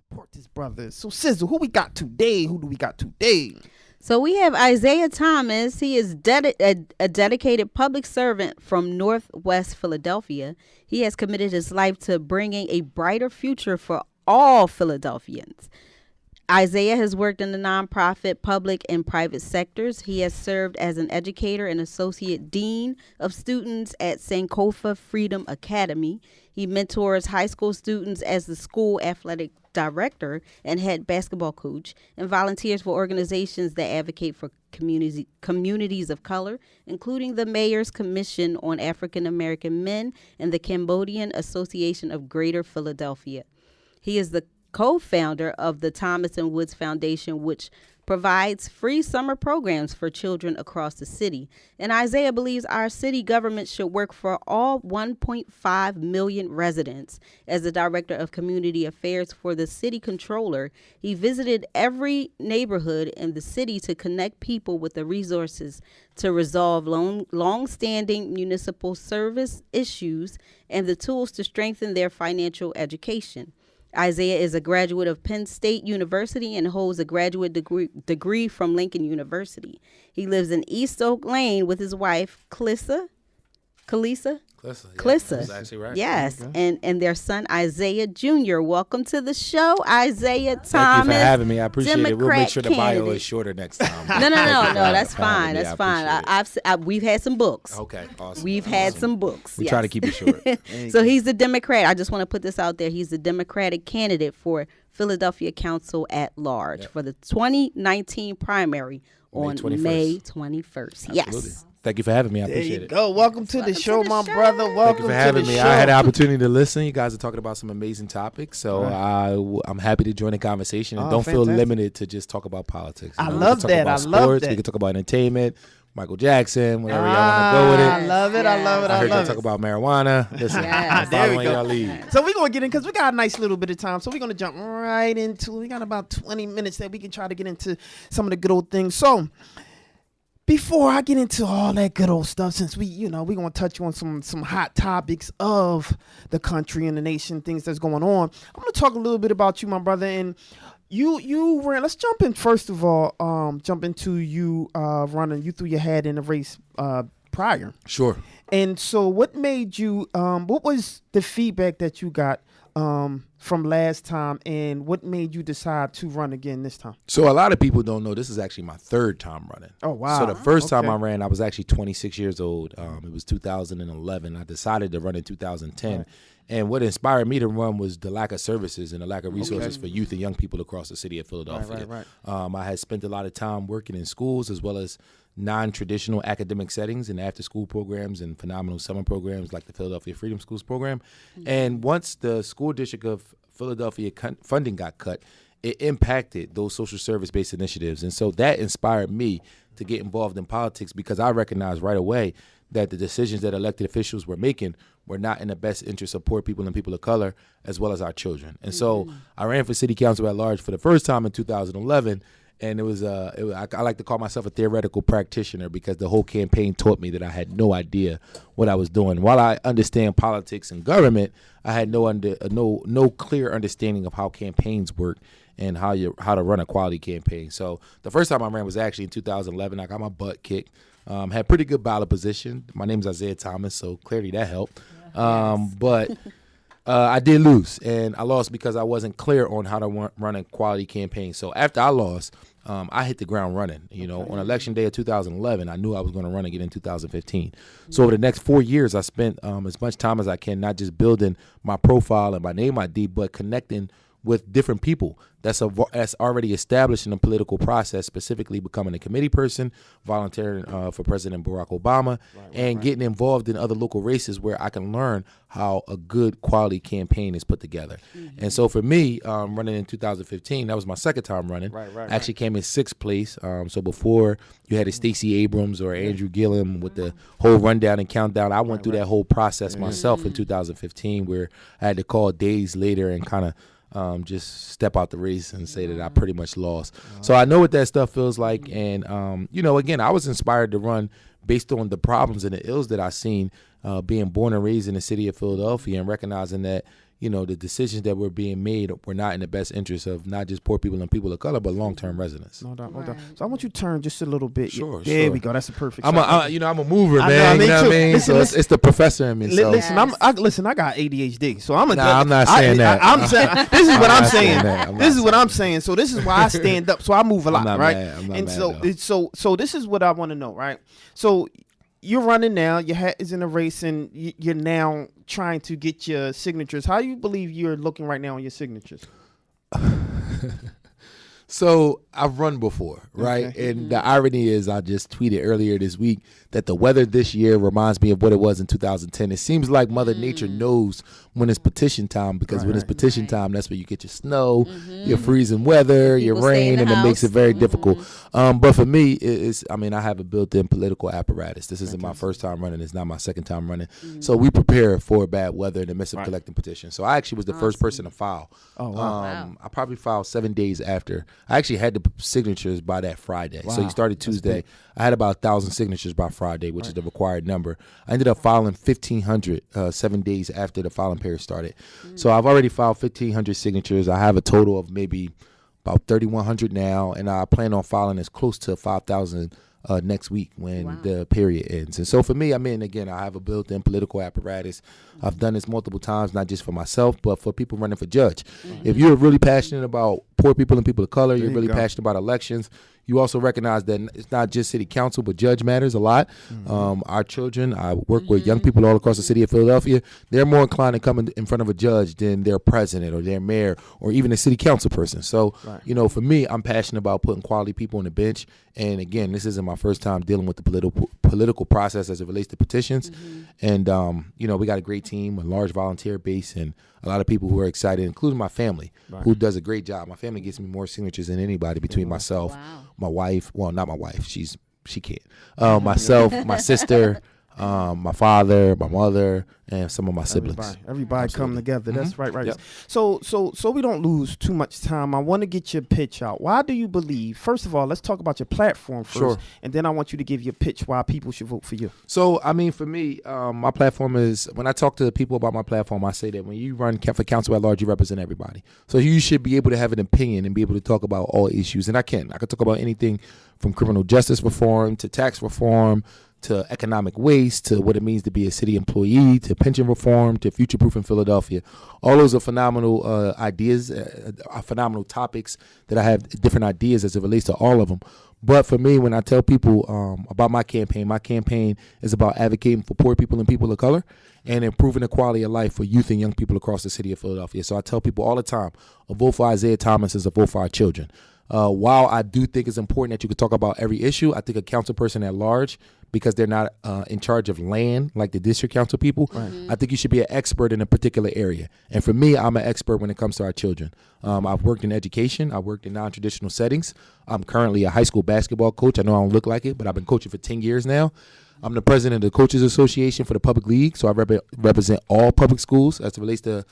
support this brother. So, Sizzle, who we got today? Who do we got today? So we have Isaiah Thomas. He is a dedicated public servant from Northwest Philadelphia. He has committed his life to bringing a brighter future for all Philadelphians. Isaiah has worked in the nonprofit, public, and private sectors. He has served as an educator and associate dean of students at Sankofa Freedom Academy. He mentors high school students as the school athletic director and head basketball coach, and volunteers for organizations that advocate for communities of color, including the Mayor's Commission on African American Men and the Cambodian Association of Greater Philadelphia. He is the co-founder of the Thomas and Woods Foundation, which provides free summer programs for children across the city. And Isaiah believes our city government should work for all 1.5 million residents. As the director of community affairs for the city controller, he visited every neighborhood in the city to connect people with the resources to resolve long-standing municipal service issues and the tools to strengthen their financial education. Isaiah is a graduate of Penn State University and holds a graduate degree from Lincoln University. He lives in East Oak Lane with his wife, Kalissa. That's actually right. Yes, okay. and their son, Isaiah Jr. Welcome to the show, Isaiah Thomas. Thank you for having me. I appreciate Democrat it. We'll make sure the bio candidate. is shorter next time. No, that's fine. That's fine. We've had some books. Okay, awesome. We've had some books. We try to keep it short. So he's the Democrat. I just want to put this out there. He's the Democratic candidate for Philadelphia Council at Large for the 2019 primary on May 21st. Yes. Thank you for having me. I appreciate it. Go. Welcome to the show, my brother. Welcome Thank you for having me. Show. I had the opportunity to listen. You guys are talking about some amazing topics, so I'm happy to join the conversation and don't feel limited to just talk about politics. I love that. I love that. We can talk about entertainment, Michael Jackson, whatever y'all want to go with it. I love it. I love it. I heard y'all talk about marijuana. Listen, there we go. Y'all lead. So we're going to get in because we got a nice little bit of time. So we're going to jump right into it. We got about 20 minutes that we can try to get into some of the good old things. So before I get into all that good old stuff, since we're going to touch on some hot topics of the country and the nation, things that's going on, I'm going to talk a little bit about you, my brother. And you ran. Let's jump in first of all. Jump into you running. You threw your hat in the race prior. Sure. And so, what made you? What was the feedback that you got from last time, and what made you decide to run again this time? So a lot of people don't know this is actually my third time running. Oh, wow. So the first time I ran, I was actually 26 years old. It was 2011. I decided to run in 2010. Right. And what inspired me to run was the lack of services and the lack of resources for youth and young people across the city of Philadelphia. Right. I had spent a lot of time working in schools as well as non-traditional academic settings and after-school programs and phenomenal summer programs like the Philadelphia Freedom Schools program. Mm-hmm. And once the school district of Philadelphia funding got cut, it impacted those social service-based initiatives. And so that inspired me to get involved in politics because I recognized right away that the decisions that elected officials were making were not in the best interest of poor people and people of color as well as our children. And so I ran for city council at large for the first time in 2011. And I like to call myself a theoretical practitioner because the whole campaign taught me that I had no idea what I was doing. While I understand politics and government, I had no clear understanding of how campaigns work and how to run a quality campaign. So the first time I ran was actually in 2011. I got my butt kicked. Had pretty good ballot position. My name is Isaiah Thomas, so clearly that helped. But I did lose, and I lost because I wasn't clear on how to run a quality campaign. So after I lost, I hit the ground running. On election day of 2011, I knew I was going to run again in 2015. So over the next 4 years, I spent as much time as I can, not just building my profile and my name ID, but connecting with different people that's already established in the political process, specifically becoming a committee person, volunteering for President Barack Obama, and getting involved in other local races where I can learn how a good quality campaign is put together. Mm-hmm. And so for me, running in 2015, that was my second time running. I actually came in sixth place. So before you had a Stacey Abrams or Andrew Gillum with the whole rundown and countdown, I went through that whole process myself in 2015 where I had to call days later and kind of just step out the race and say that I pretty much lost. So I know what that stuff feels like. And, again, I was inspired to run based on the problems and the ills that I seen being born and raised in the city of Philadelphia and recognizing that, the decisions that were being made were not in the best interest of not just poor people and people of color, but long-term residents. No doubt. So I want you to turn just a little bit. Sure. There we go. That's a perfect. I'm a mover, I man. know, You know what I mean? Listen, So it's the professor in me. So. Listen, I got ADHD, so I'm I'm not saying that. I'm saying this is what I'm saying. This is what saying I'm saying. So this is why I stand up. So I move a lot, not right? mad. I'm not And mad, so this is what I want to know, right? So you're running now. Your hat is in a race, and you're now trying to get your signatures. How do you believe you're looking right now on your signatures? So I've run before, right? Okay. And the irony is I just tweeted earlier this week that the weather this year reminds me of what it was in 2010. It seems like Mother Nature knows when it's petition time, because when it's petition time, that's where you get your snow, your freezing weather, your rain, and it makes it very difficult. But for me, I have a built-in political apparatus. This isn't my first time running. It's not my second time running. So we prepare for bad weather in the midst of collecting petitions. So I actually was the first person to file. Oh, wow. I probably filed 7 days after. I actually had the signatures by that Friday. So you started Tuesday. I had about 1,000 signatures by Friday, which is the required number. I ended up filing 1,500 7 days after the filing period started. So I've already filed 1,500 signatures. I have a total of maybe about 3,100 now, and I plan on filing as close to 5,000 next week when the period ends. And so for me, again, I have a built-in political apparatus. I've done this multiple times, not just for myself, but for people running for judge. If you're really passionate about poor people and people of color, you're really passionate about elections, you also recognize that it's not just city council, but judge matters a lot. Our children, I work with young people all across the city of Philadelphia. They're more inclined to come in front of a judge than their president or their mayor or even a city council person. So, for me, I'm passionate about putting quality people on the bench. And again, this isn't my first time dealing with the political process as it relates to petitions. And, we got a great team, a large volunteer base, and a lot of people who are excited, including my family, who does a great job. My family gets me more signatures than anybody between myself, my wife, well, not my wife, she can't, myself, my sister, my father, my mother, and some of my siblings. Everybody come together. That's right. Yep. So we don't lose too much time. I want to get your pitch out. Why do you believe? First of all, let's talk about your platform first, and then I want you to give your pitch why people should vote for you. So, for me, my platform is, when I talk to people about my platform, I say that when you run for council at large, you represent everybody. So you should be able to have an opinion and be able to talk about all issues. And I can talk about anything from criminal justice reform to tax reform to economic waste, to what it means to be a city employee, to pension reform, to future-proofing Philadelphia. All those are phenomenal ideas, phenomenal topics that I have different ideas as it relates to all of them. But for me, when I tell people about my campaign is about advocating for poor people and people of color and improving the quality of life for youth and young people across the city of Philadelphia. So I tell people all the time, a vote for Isaiah Thomas is a vote for our children. While I do think it's important that you could talk about every issue, I think a council person at large, because they're not in charge of land like the district council people, I think you should be an expert in a particular area. And for me, I'm an expert when it comes to our children. I've worked in education. I've worked in non-traditional settings. I'm currently a high school basketball coach. I know I don't look like it, but I've been coaching for 10 years now. I'm the president of the Coaches Association for the Public League, so I represent all public schools as it relates to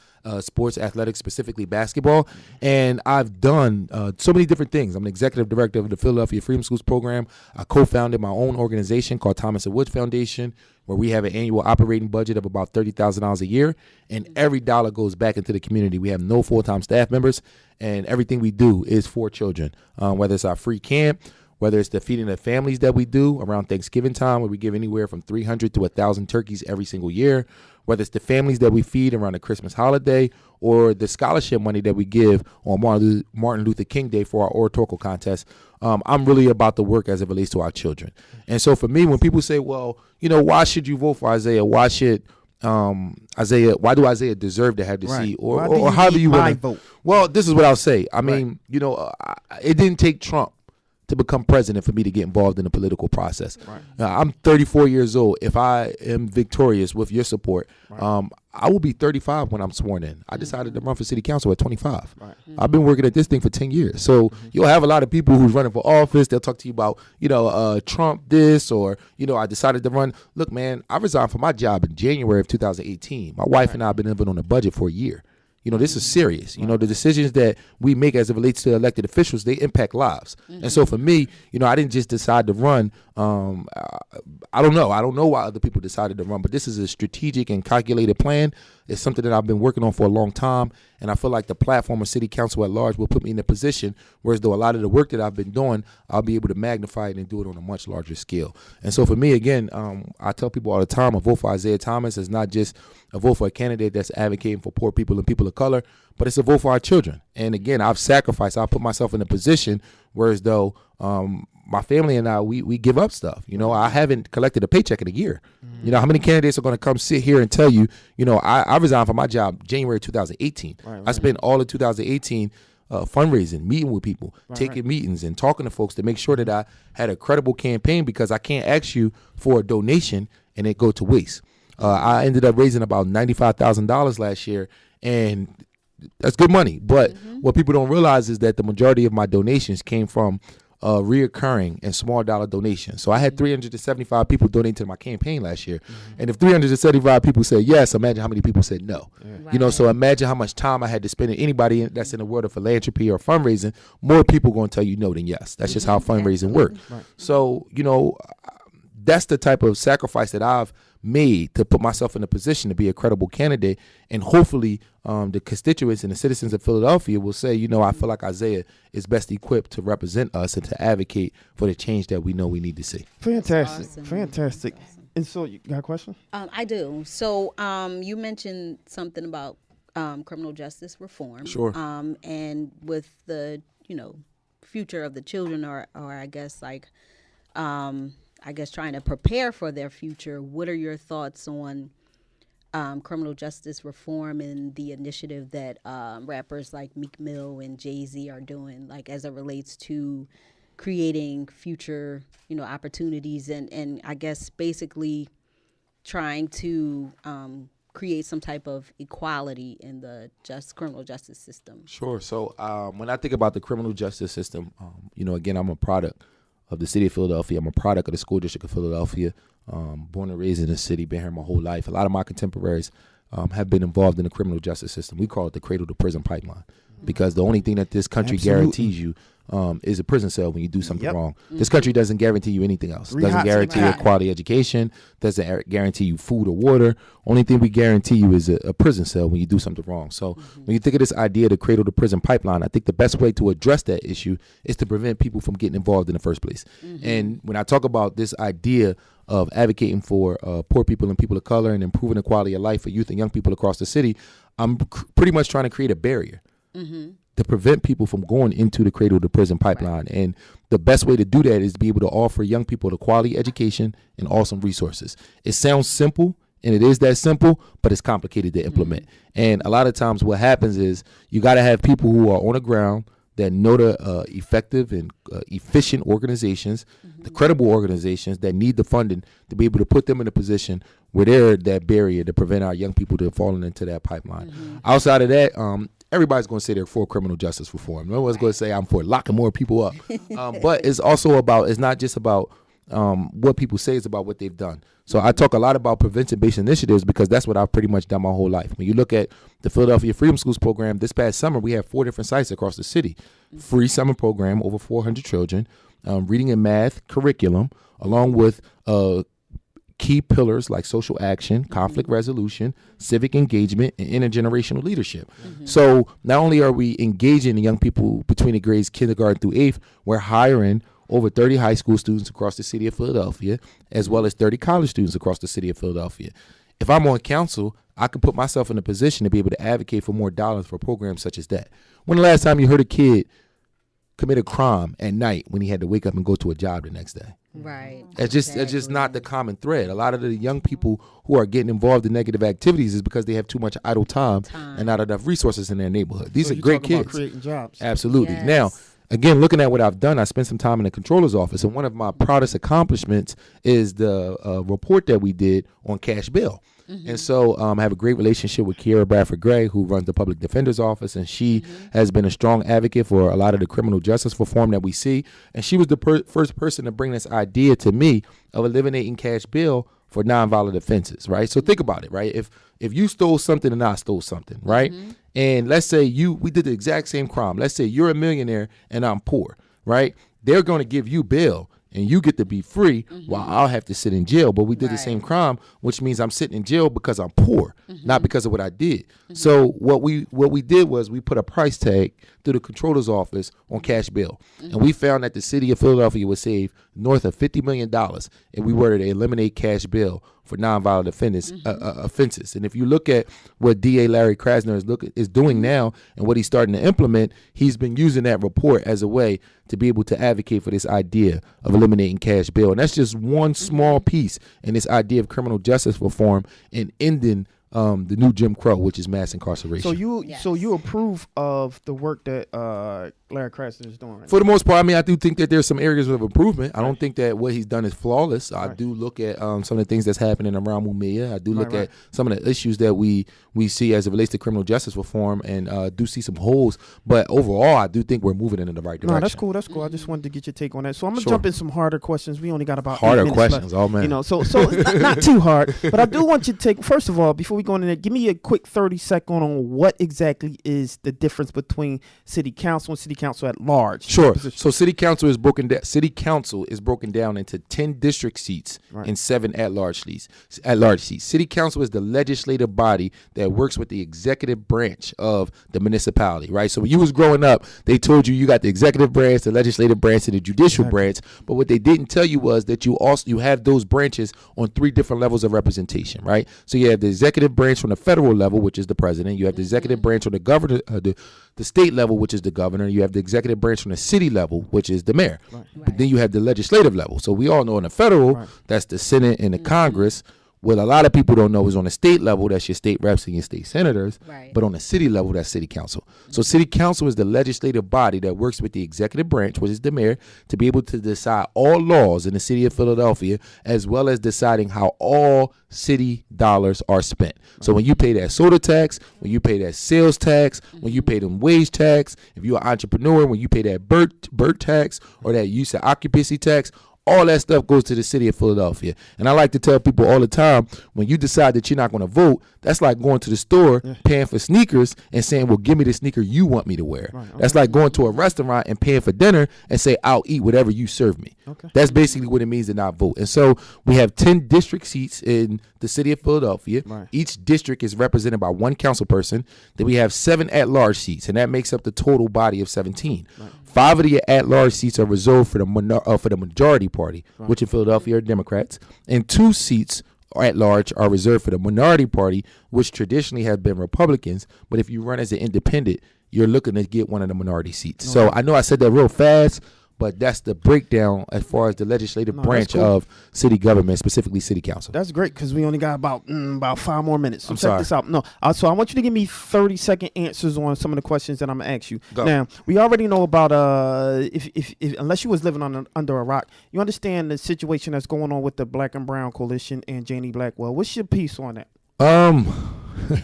sports, athletics, specifically basketball. And I've done so many different things. I'm the executive director of the Philadelphia Freedom Schools program. I co-founded my own organization called Thomas & Woods Foundation, where we have an annual operating budget of about $30,000 a year, and every dollar goes back into the community. We have no full-time staff members, and everything we do is for children, whether it's our free camp, whether it's the feeding of families that we do around Thanksgiving time, where we give anywhere from 300 to 1,000 turkeys every single year, whether it's the families that we feed around the Christmas holiday, or the scholarship money that we give on Martin Luther King Day for our oratorical contest. I'm really about the work as it relates to our children. And so for me, when people say, well, why should you vote for Isaiah? Why should why do Isaiah deserve to have the seat? Or how do you want to vote? Well, this is what I'll say. It didn't take Trump to become president for me to get involved in the political process. I'm 34 years old. If I am victorious with your support, I will be 35 when I'm sworn in. I decided to run for city council at 25. I've been working at this thing for 10 years. So you'll have a lot of people who's running for office. They'll talk to you about, Trump this, or, I decided to run. Look, man, I resigned from my job in January of 2018. My wife and I have been living on a budget for a year. This is serious. The decisions that we make as it relates to elected officials, they impact lives. And so for me, I didn't just decide to run. I don't know. I don't know why other people decided to run, but this is a strategic and calculated plan It's something that I've been working on for a long time, and I feel like the platform of city council at large will put me in a position whereas though a lot of the work that I've been doing, I'll be able to magnify it and do it on a much larger scale. And so for me, again, I tell people all the time, a vote for Isaiah Thomas is not just a vote for a candidate that's advocating for poor people and people of color, but it's a vote for our children. And again, I've put myself in a position whereas though my family and I, we give up stuff. You know, I haven't collected a paycheck in a year. You know, how many candidates are going to come sit here and tell you, you know, I resigned from my job January 2018. Right. I spent all of 2018 fundraising, meeting with people, taking meetings and talking to folks to make sure that I had a credible campaign, because I can't ask you for a donation and it go to waste. I ended up raising about $95,000 last year, and that's good money. But what people don't realize is that the majority of my donations came from reoccurring and small dollar donations. So I had 375 people donate to my campaign last year. And if 375 people said yes, imagine how many people said no. Right. You know, so imagine how much time I had to spend. Anybody that's in the world of philanthropy or fundraising, more people going to tell you no than yes. That's just how fundraising works. Right. So, you know, that's the type of sacrifice that I've made to put myself in a position to be a credible candidate, and hopefully the constituents and the citizens of Philadelphia will say, you know, I feel like Isaiah is best equipped to represent us and to advocate for the change that we know we need to see. Fantastic. Awesome. Fantastic. Awesome. And so you got a question? I do. So you mentioned something about criminal justice reform. Sure. And with the, you know, future of the children, or I guess like trying to prepare for their future, what are your thoughts on criminal justice reform and the initiative that rappers like Meek Mill and Jay-Z are doing, like as it relates to creating future, you know, opportunities and I guess basically trying to create some type of equality in the criminal justice system? Sure. So when I think about the criminal justice system, you know, again, I'm a product of the city of Philadelphia. I'm a product of the school district of Philadelphia. Born and raised in the city, been here my whole life. A lot of my contemporaries have been involved in the criminal justice system. We call it the cradle to prison pipeline, because the only thing that this country guarantees you is a prison cell when you do something wrong. This country doesn't guarantee you anything else. Doesn't guarantee you a quality education. Doesn't guarantee you food or water. Only thing we guarantee you is a prison cell when you do something wrong. So when you think of this idea of the cradle to prison pipeline, I think the best way to address that issue is to prevent people from getting involved in the first place. And when I talk about this idea of advocating for poor people and people of color and improving the quality of life for youth and young people across the city, I'm pretty much trying to create a barrier to prevent people from going into the cradle to prison pipeline. And the best way to do that is to be able to offer young people the quality education and awesome resources. It sounds simple, and it is that simple, but it's complicated to implement. And a lot of times what happens is you got to have people who are on the ground that know the effective and efficient organizations, the credible organizations that need the funding to be able to put them in a position where they're that barrier to prevent our young people from falling into that pipeline. Outside of that, everybody's going to say they're for criminal justice reform. No one's going to say I'm for locking more people up. But it's also about, it's not just about what people say, it's about what they've done. So I talk a lot about prevention-based initiatives because that's what I've pretty much done my whole life. When you look at the Philadelphia Freedom Schools program, this past summer we had 4 different sites across the city. Free summer program, over 400 children, reading and math curriculum, along with key pillars like social action, conflict resolution, civic engagement, and intergenerational leadership. So not only are we engaging the young people between the grades kindergarten through 8th, we're hiring over 30 high school students across the city of Philadelphia, as well as 30 college students across the city of Philadelphia. If I'm on council, I can put myself in a position to be able to advocate for more dollars for programs such as that. When the last time you heard a kid commit a crime at night when he had to wake up and go to a job the next day? Right. It's just not the common thread. A lot of the young people who are getting involved in negative activities is because they have too much idle time and not enough resources in their neighborhood. These are great kids. About creating jobs. Absolutely. Yes. Now, again, looking at what I've done, I spent some time in the controller's office, and one of my proudest accomplishments is the report that we did on cash bail. And so I have a great relationship with Kiera Bradford-Gray, who runs the public defender's office, and she has been a strong advocate for a lot of the criminal justice reform that we see. And she was the first person to bring this idea to me of eliminating cash bail for nonviolent offenses, right? So think about it, right? If you stole something and I stole something, right? And let's say we did the exact same crime. Let's say you're a millionaire and I'm poor, right? They're going to give you bail and you get to be free while I'll have to sit in jail. But we did the Right. same crime, which means I'm sitting in jail because I'm poor, not because of what I did. So what we did was we put a price tag through the controller's office on cash bail, and we found that the city of Philadelphia would save north of $50 million if we were to eliminate cash bail for nonviolent offenses. And if you look at what DA Larry Krasner is doing now and what he's starting to implement, he's been using that report as a way to be able to advocate for this idea of eliminating cash bail. And that's just one small piece in this idea of criminal justice reform and ending the new Jim Crow, which is mass incarceration. So you approve of the work that Larry Krasner is doing right For the most part, I mean, I do think that there's some areas of improvement. I don't think that what he's done is flawless. I do look at some of the things that's happening around Mumia. I do look at some of the issues that we see as it relates to criminal justice reform, and do see some holes. But overall, I do think we're moving in the right direction. No, that's cool. That's cool. I just wanted to get your take on that. So I'm gonna jump in some harder questions. We only got about 8 Harder minutes questions. left. Oh man. You know, so not too hard, but I do want you to take. First of all, before we go into that, give me a quick 30-second on what exactly is the difference between city council and city council at large. Sure. So city council is broken down. City council is broken down into 10 district seats and 7 at-large seats. City council is the legislative body that works with the executive branch of the municipality, right? So when you was growing up, they told you got the executive branch, the legislative branch, and the judicial branch. But what they didn't tell you was that you have those branches on 3 different levels of representation, right? So you have the executive branch on the federal level, which is the president. You have the executive branch on the governor, the state level, which is the governor. You have the executive branch on the city level, which is the mayor. But then you have the legislative level. So we all know in the federal, that's the Senate and the Congress. What a lot of people don't know is on the state level, that's your state reps and your state senators. But on the city level, that's city council. So city council is the legislative body that works with the executive branch, which is the mayor, to be able to decide all laws in the city of Philadelphia, as well as deciding how all city dollars are spent. So when you pay that soda tax, when you pay that sales tax, when you pay them wage tax, if you're an entrepreneur, when you pay that birth tax or that use of occupancy tax, all that stuff goes to the city of Philadelphia. And I like to tell people all the time, when you decide that you're not going to vote, that's like going to the store, paying for sneakers and saying, well, give me the sneaker you want me to wear. That's like going to a restaurant and paying for dinner and say, I'll eat whatever you serve me. That's basically what it means to not vote. And so we have 10 district seats in the city of Philadelphia. Each district is represented by 1 council person. Then we have 7 at-large seats, and that makes up the total body of 17. 5 of the at-large seats are reserved for the majority party, which in Philadelphia are Democrats, and 2 seats at large are reserved for the minority party, which traditionally have been Republicans. But if you run as an independent, you're looking to get one of the minority seats. So I know I said that real fast, but that's the breakdown as far as the legislative branch of city government, specifically city council. That's great because we only got about 5 more minutes. So I'm check sorry. this out. No, so I want you to give me 30-second answers on some of the questions that I'm gonna ask you. Go. Now, we already know about if unless you was living under a rock, you understand the situation that's going on with the Black and Brown Coalition and Janie Blackwell. What's your piece on that?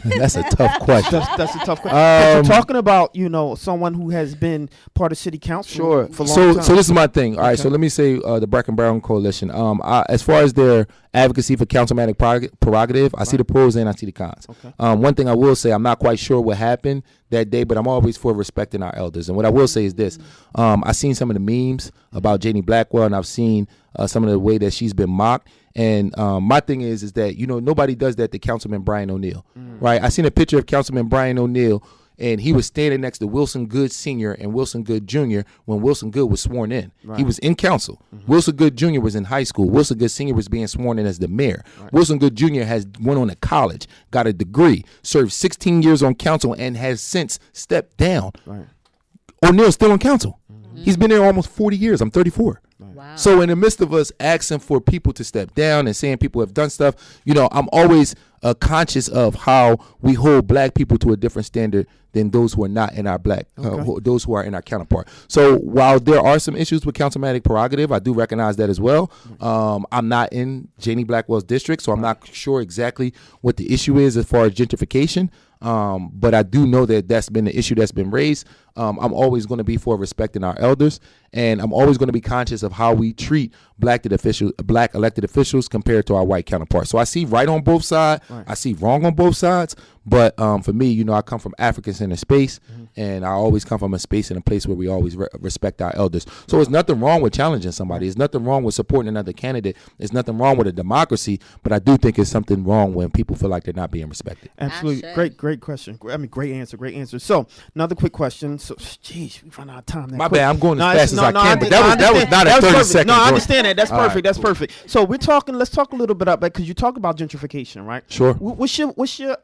That's a tough question. That's a tough question. But you're talking about someone who has been part of city council for a long time. So this is my thing. All right. So let me say the Black and Brown Coalition. As far as their advocacy for councilmanic prerogative, I see the pros and I see the cons. One thing I will say, I'm not quite sure what happened that day, but I'm always for respecting our elders. And what I will say is this: I've seen some of the memes about Janie Blackwell, and I've seen some of the way that she's been mocked. And my thing is that nobody does that to Councilman Brian O'Neill, right? I seen a picture of Councilman Brian O'Neill, and he was standing next to Wilson Good Sr. and Wilson Good Jr. when Wilson Good was sworn in. He was in council. Wilson Good Jr. was in high school. Wilson Good Sr. was being sworn in as the mayor. Wilson Good Jr. went on to college, got a degree, served 16 years on council, and has since stepped down. O'Neill's still on council. He's been there almost 40 years. I'm 34. Wow. So in the midst of us asking for people to step down and saying people have done stuff, I'm always conscious of how we hold black people to a different standard than those who are not in our those who are in our counterpart. So while there are some issues with councilmanic prerogative, I do recognize that as well. I'm not in Janie Blackwell's district, so I'm not sure exactly what the issue is as far as gentrification. But I do know that that's been the issue that's been raised. I'm always going to be for respecting our elders, and I'm always going to be conscious of how we treat black elected officials compared to our white counterparts. So I see right on both sides, I see wrong on both sides, But for me, you know, I come from African Center space, and I always come from a space and a place where we always respect our elders. So there's nothing wrong with challenging somebody. There's nothing wrong with supporting another candidate. There's nothing wrong with a democracy, but I do think it's something wrong when people feel like they're not being respected. Absolutely. Great question. I mean, great answer. So another quick question. So, geez, we run out of time. My bad. I'm going as fast as I can, but that was not a 30-second. No, I understand that. That's perfect. Right, That's cool. perfect. So let's talk a little bit about, because you talk about gentrification, right? Sure. What's your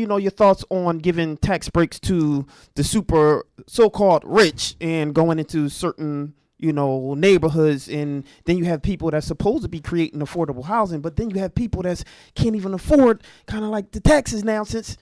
your thoughts on giving tax breaks to the super so-called rich and going into certain neighborhoods, and then you have people that's supposed to be creating affordable housing, but then you have people that can't even afford kind of like the taxes now, since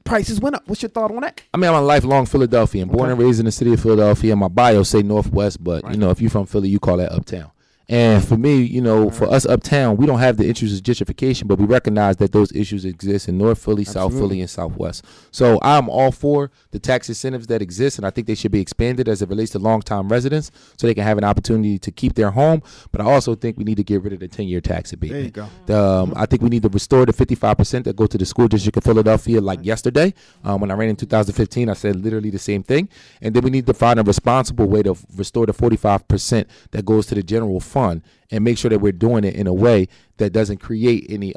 prices went up. What's your thought on that? I mean, I'm a lifelong Philadelphian, born and raised in the city of Philadelphia. My bio say Northwest, but Right. if you're from Philly, you call that uptown. And for me, for us uptown, we don't have the issues of gentrification, but we recognize that those issues exist in North Philly, South Philly, and Southwest. So I'm all for the tax incentives that exist, and I think they should be expanded as it relates to long-time residents so they can have an opportunity to keep their home. But I also think we need to get rid of the 10-year tax abatement. There you go. I think we need to restore the 55% that go to the school district of Philadelphia like yesterday. When I ran in 2015, I said literally the same thing. And then we need to find a responsible way to restore the 45% that goes to the general fund, and make sure that we're doing it in a way that doesn't create any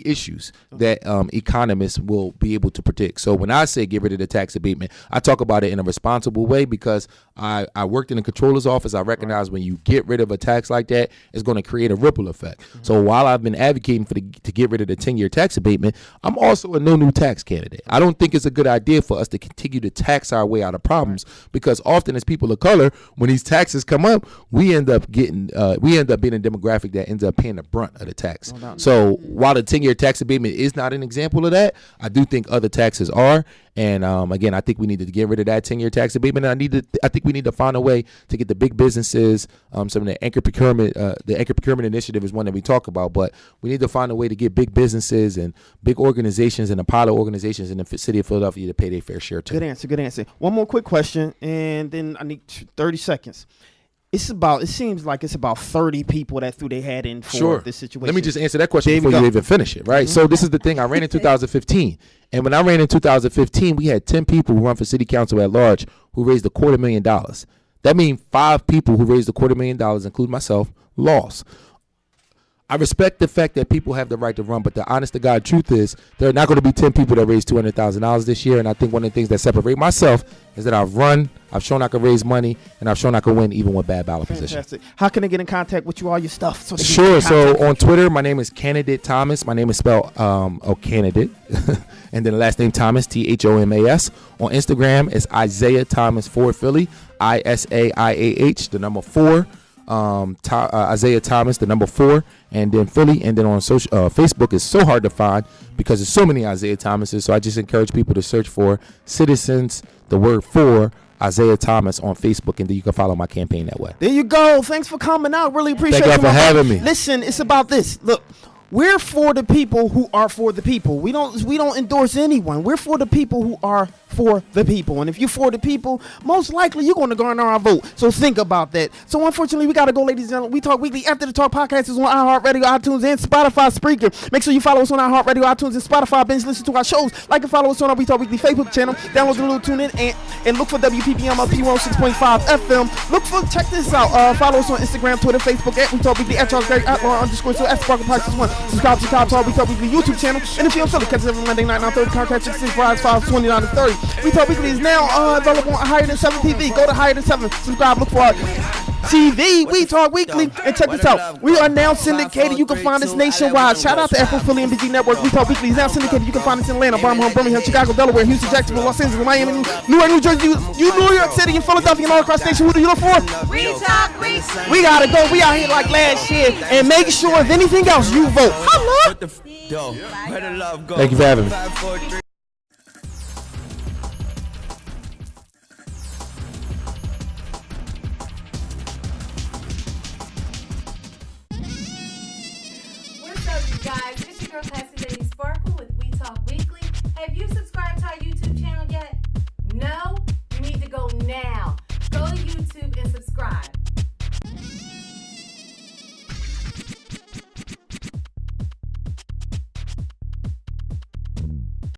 issues that economists will be able to predict. So when I say get rid of the tax abatement, I talk about it in a responsible way, because I worked in the controller's office. I recognize when you get rid of a tax like that, it's going to create a ripple effect. So while I've been advocating to get rid of the 10-year tax abatement, I'm also a no new tax candidate. I don't think it's a good idea for us to continue to tax our way out of problems, because often as people of color, when these taxes come up, we end up being a demographic that ends up paying the brunt of the tax. So while the 10-year tax abatement is not an example of that, I do think other taxes are. And again, I think we need to get rid of that 10-year tax abatement. I think we need to find a way to get the big businesses. Some of the anchor procurement, initiative is one that we talk about, but we need to find a way to get big businesses and big organizations and the pilot organizations in the city of Philadelphia to pay their fair share too. Good answer. One more quick question, and then I need 30 seconds. It seems like it's about 30 people that threw their hat in for this situation. Let me just answer that question before you even finish it, right? So this is the thing. I ran in 2015, and when I ran in 2015, we had 10 people who run for city council at large who raised $250,000. That means 5 people who raised $250,000, including myself, lost. I respect the fact that people have the right to run, but the honest to God truth is there are not going to be 10 people that raise $200,000 this year. And I think one of the things that separate myself is that I've run, I've shown I can raise money, and I've shown I can win even with bad ballot position. Fantastic. How can they get in contact with you, all your stuff? Sure. So on Twitter, my name is Candidate Thomas. My name is spelled candidate, and then the last name Thomas, Thomas. On Instagram, it's Isaiah Thomas 4 Philly, ISAIAH, the number 4. Isaiah Thomas, the number 4, and then Philly. And then on Facebook is so hard to find because there's so many Isaiah Thomases. So I just encourage people to search for Citizens, the word 4, Isaiah Thomas on Facebook, and then you can follow my campaign that way. There you go. Thanks for coming out. Really appreciate it. Thank you for having me. Listen, it's about this. Look, we're for the people who are for the people. We don't endorse anyone. We're for the people who are for the people. And if you're for the people, most likely you're going to garner our vote. So think about that. So unfortunately, we got to go, ladies and gentlemen. We Talk Weekly After the Talk podcast is on iHeartRadio, iTunes, and Spotify Spreaker. Make sure you follow us on iHeartRadio, iTunes, and Spotify. Binge listen to our shows. Like and follow us on our We Talk Weekly Facebook channel. Download the little tune in and look for WPPM LP 106.5 FM. Check this out. Follow us on Instagram, Twitter, Facebook at We Talk Weekly, at Charles Gregory, at Lauren_Sizzle, at Sparkle Podcast 1. Subscribe to our We Talk Weekly YouTube channel. And if you're in Philly, catch us every Monday night, 9:30. Contact 66 Fridays, 5, 29 to 30. We Talk Weekly is now available on Higher Than 7 TV. Go to Higher Than 7. Subscribe. Look for our TV. We Talk Weekly. And check this out. We are now syndicated. You can find us nationwide. Shout out to Afro Philly and BG Network. We Talk Weekly is now syndicated. You can find us in Atlanta, Birmingham, Chicago, Delaware, Houston, Jacksonville, Los Angeles, Miami, Newark, New Jersey, New York City, and Philadelphia, and all across the nation. Who do you look for? We Talk Weekly. We gotta go. We out here like last year. And make sure, if anything else, you vote. Holla! Thank you for having me. What's up, you guys? It's your girl,